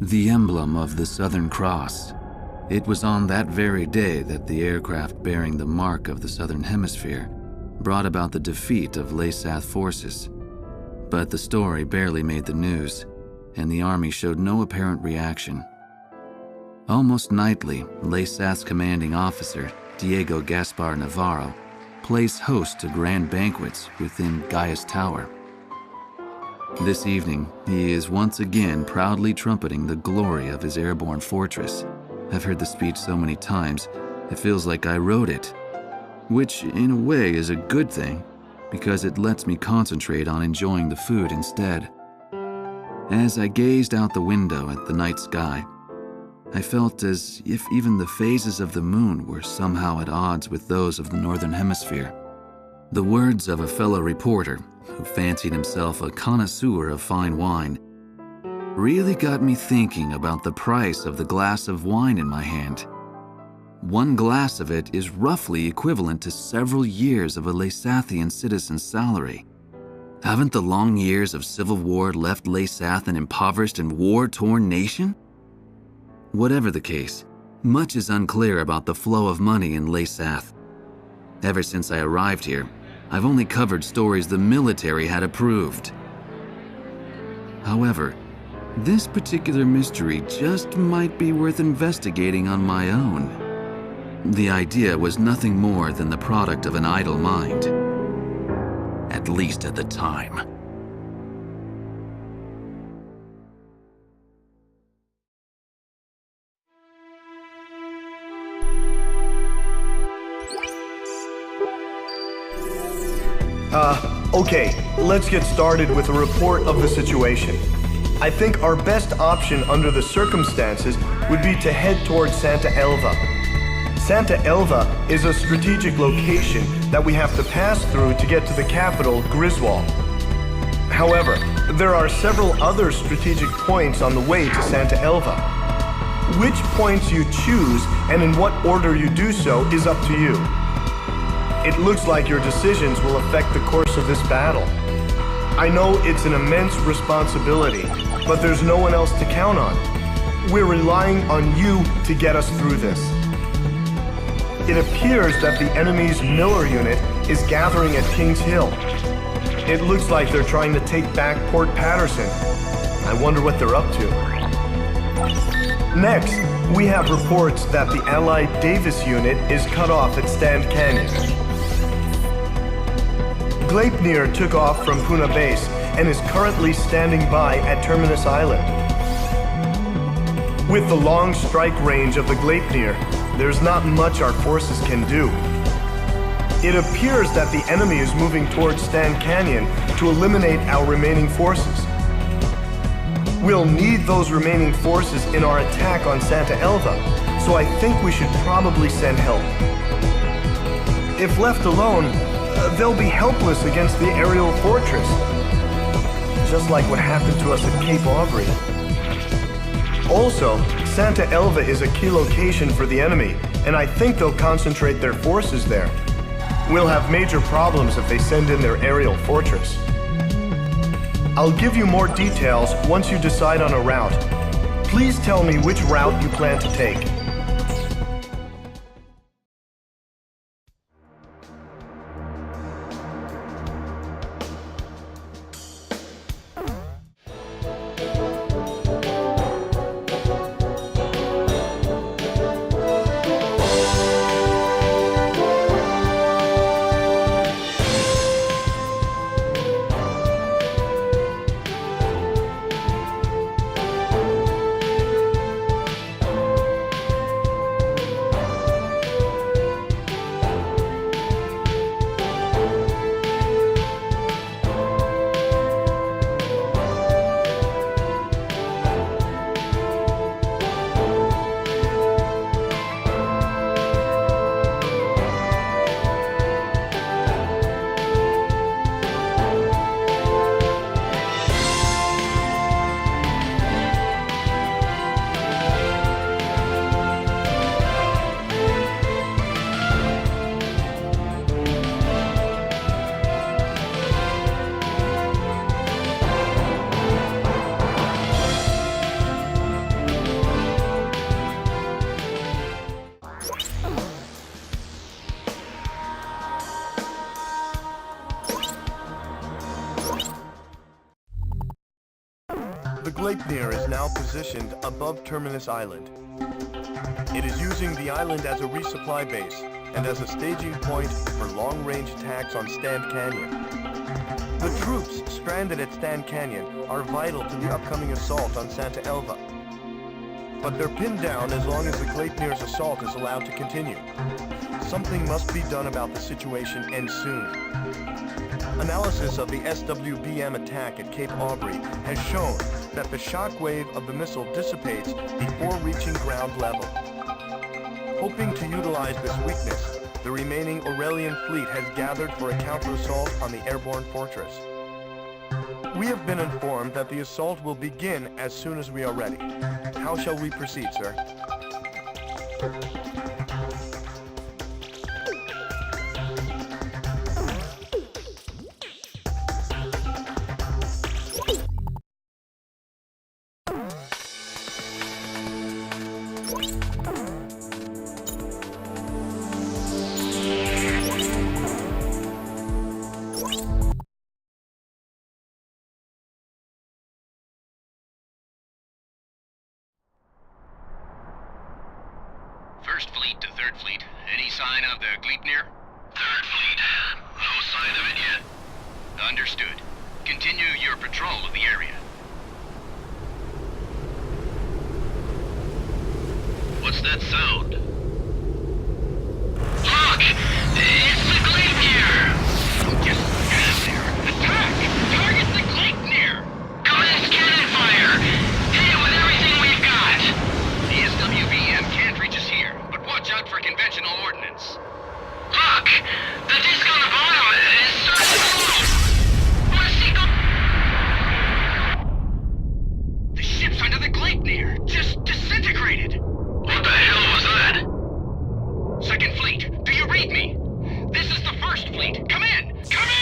The emblem of the Southern Cross. It was on that very day that the aircraft bearing the mark of the Southern Hemisphere brought about the defeat of Lesath forces. But the story barely made the news, and the army showed no apparent reaction. Almost nightly, Lesath's commanding officer, Diego Gaspar Navarro, plays host to grand banquets within Gaia's Tower. This evening, he is once again proudly trumpeting the glory of his airborne fortress. I've heard the speech so many times, it feels like I wrote it. Which, in a way, is a good thing, because it lets me concentrate on enjoying the food instead. As I gazed out the window at the night sky, I felt as if even the phases of the moon were somehow at odds with those of the Northern Hemisphere. The words of a fellow reporter, who fancied himself a connoisseur of fine wine, really got me thinking about the price of the glass of wine in my hand. One glass of it is roughly equivalent to several years of a Lesathian citizen's salary. Haven't the long years of civil war left Lesath an impoverished and war-torn nation? Whatever the case, much is unclear about the flow of money in Lesath. Ever since I arrived here, I've only covered stories the military had approved. However, this particular mystery just might be worth investigating on my own. The idea was nothing more than the product of an idle mind. At least at the time. Okay, let's get started with a report of the situation. I think our best option under the circumstances would be to head towards Santa Elva. Santa Elva is a strategic location that we have to pass through to get to the capital, Griswold. However, there are several other strategic points on the way to Santa Elva. Which points you choose and in what order you do so is up to you. It looks like your decisions will affect the course of this battle. I know it's an immense responsibility, but there's no one else to count on. We're relying on you to get us through this. It appears that the enemy's Miller unit is gathering at King's Hill. It looks like they're trying to take back Port Patterson. I wonder what they're up to. Next, we have reports that the Allied Davis unit is cut off at Stand Canyon. Gleipnir took off from Puna Base and is currently standing by at Terminus Island. With the long strike range of the Gleipnir, there's not much our forces can do. It appears that the enemy is moving towards Stand Canyon to eliminate our remaining forces. We'll need those remaining forces in our attack on Santa Elva, so I think we should probably send help. If left alone, they'll be helpless against the aerial fortress, just like what happened to us at Cape Aubrey. Also, Santa Elva is a key location for the enemy, and I think they'll concentrate their forces there. We'll have major problems if they send in their aerial fortress. I'll give you more details once you decide on a route. Please tell me which route you plan to take. The Gleipnir is now positioned above Terminus Island. It is using the island as a resupply base and as a staging point for long-range attacks on Stand Canyon. The troops stranded at Stand Canyon are vital to the upcoming assault on Santa Elva. But they're pinned down as long as the Gleipnir's assault is allowed to continue. Something must be done about the situation, and soon. Analysis of the SWBM attack at Cape Aubrey has shown that the shockwave of the missile dissipates before reaching ground level. Hoping to utilize this weakness, the remaining Aurelian fleet has gathered for a counter-assault on the airborne fortress. We have been informed that the assault will begin as soon as we are ready. How shall we proceed, sir? First Fleet to Third Fleet. Any sign of the Gleipnir? Third Fleet. No sign of it yet. Understood. Continue your patrol of the area. What's that sound? Look! It's the Gleipnir! Just get out there. Attack! Target the Gleipnir! Commence cannon fire! Hit it with everything we've got! The SWBM can't reach us here, but watch out for conventional ordnance. Look! The disc on the bottom is starting to move! What's he go- The ships under the Gleipnir just disintegrated! What the hell was that? Second Fleet, do you read me? This is the First Fleet. Come in! Come in!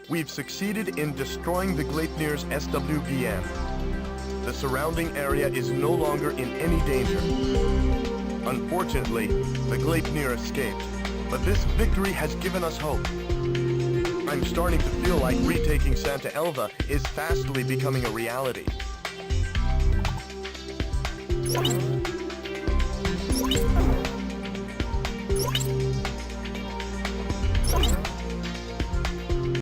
We've succeeded in destroying the Gleipnir's SWBM. The surrounding area is no longer in any danger. Unfortunately, the Gleipnir escaped, but this victory has given us hope. I'm starting to feel like retaking Santa Elva is fastly becoming a reality.